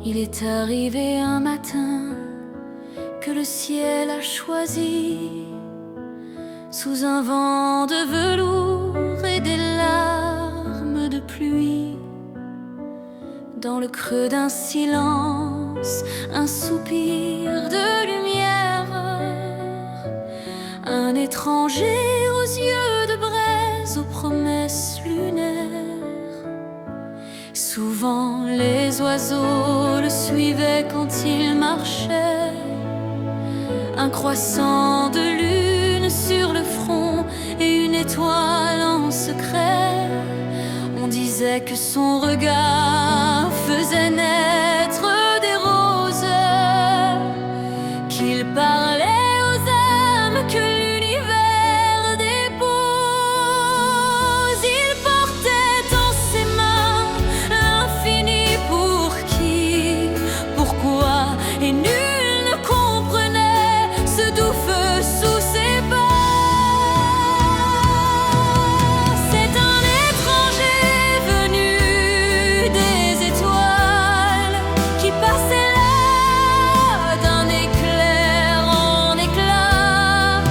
Il est arrivé un matin que le ciel a choisi, sous un vent de velours et des larmes de pluie. Dans le creux d'un silence, un soupir de lumière, un étranger aux yeux de braise, aux promesses lunaires. Souvent les oiseaux le suivaient quand il marchait, un croissant de lune sur le front et une étoile en secret. On disait que son regard faisait naître des roses, qu'il parlait aux âmes que l'univers dépose. Il portait en ses mains l'infini, pour qui, pourquoi, et nul ne comprenait ce doux feu sous ses pas. C'est un étranger venu des étoiles qui passait là d'un éclair en éclat.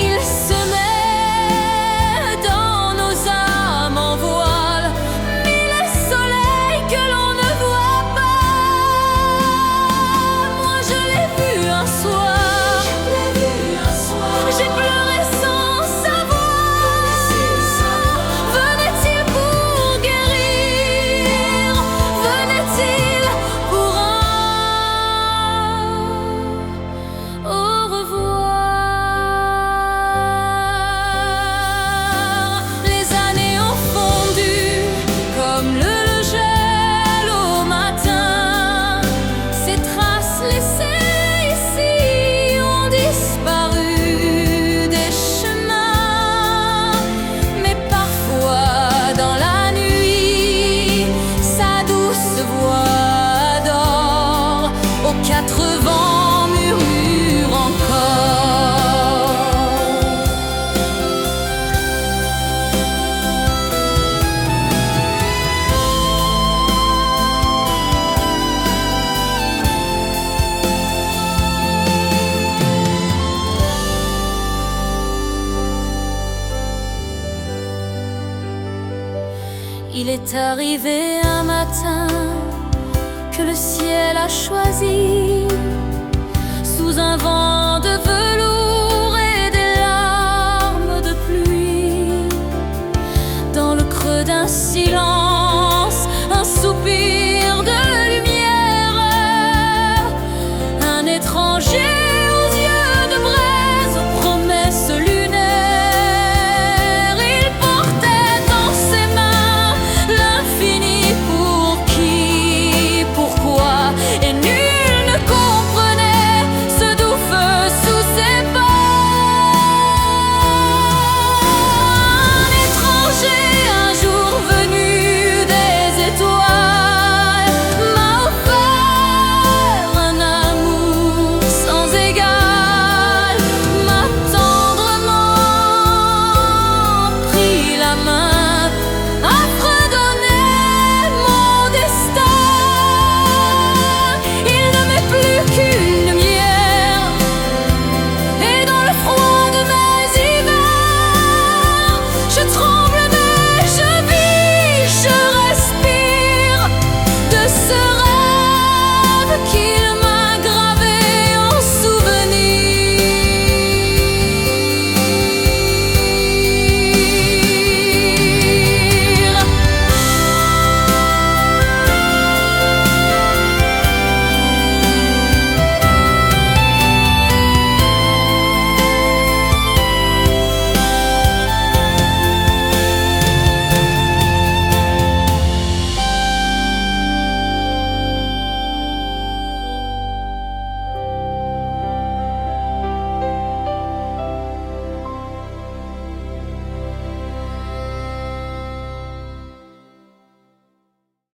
Il se met dans nos âmes en voile, mille soleils que l'on ne voit pas. Moi je l'ai vu un soir, j'ai pleuré sans savoir. Venait-il pour guérir? Venait-il pour un au revoir? Les années ont fondu comme le gel au matin. Ces traces laissées ici ont disparu des chemins. Mais parfois dans la nuit, sa douce voix dort, aux quatre vents murmure encore. Il est arrivé un matin que le ciel a choisi, sous un vent de velours et des larmes de pluie. Dans le creux d'un silence, un soupir de lumière, un étranger